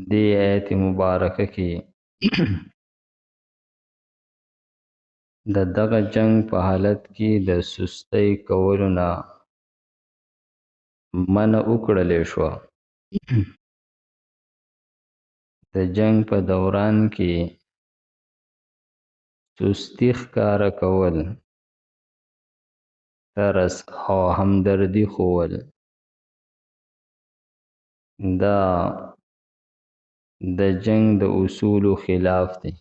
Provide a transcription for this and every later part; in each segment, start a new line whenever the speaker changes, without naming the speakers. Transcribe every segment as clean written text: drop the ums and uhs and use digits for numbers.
دې آیت مبارکه کې د دغه جنگ په حالت کې د سستۍ کولو نه منع وکړلې شو. د جنگ په دوران کې سستی ښکاره کول، ترس او همدردي ښوول، دا د جنگ د اصولو خلاف دی.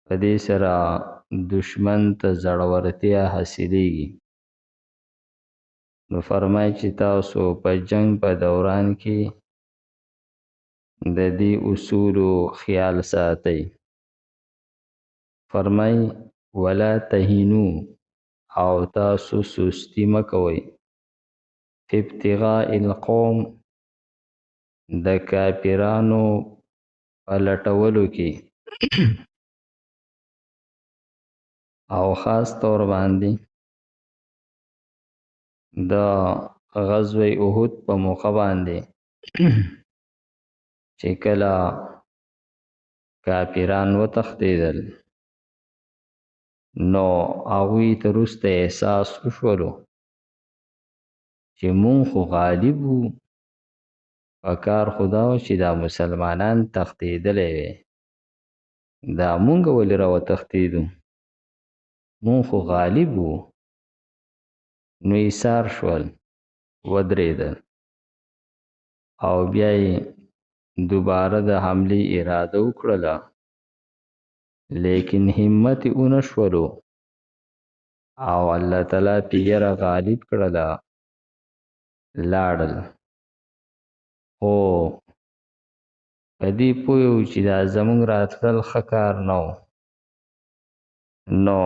په دې سره دشمن ته زړورتیا حاصلېږي. نو فرمایي چې تاسو په جنگ په دوران کې د دې اصولو خیال ساتئ. فرمایي ولا تهینو، او تاسو سستی مکوئ، فی ابتغاء القوم، د کافرانو په لټولو کې، او خاص طور باندې د غزوه احد په موقع باندې چې کله کافران وتښتېدل، نو هغوی ته وروسته احساس وشولو چې مونږ خو غالب وو، پکار خو دا و چې دا مسلمانان تښتېدلی وی، دا مونږ ولې راوتښتېدو، مونږ خو غالب وو. نو ایثار شول، ودرېدل، او بیا یې دوباره د حملې اراده وکړله، لیکن همت یې ونه شولو او الله تعالی پې یره غالب کړله، لاړل. خو په دې پوه وو چې دا زموږ راتلل ښه کار نه و. نو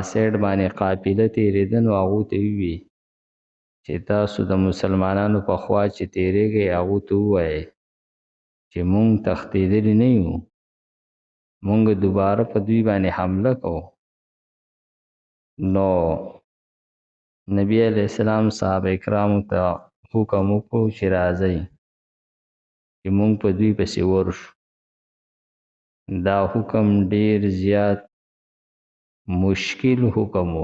سایډ باندې قافله تېرېده، نو هغو ته ووی چې تاسو د مسلمانانو په خوا چې تېرېږئ هغو ته ووایئ چې مونږ تښتېدلي نه یو، مونږ دوباره په دوی باندې حمله کوو. نو نبی علیہ السلام صحابه کرامو ته حکم وکړو چې راځئ چې مونږ په دوی پسې ورشو. دا حکم ډیر زیات مشکل حکم و،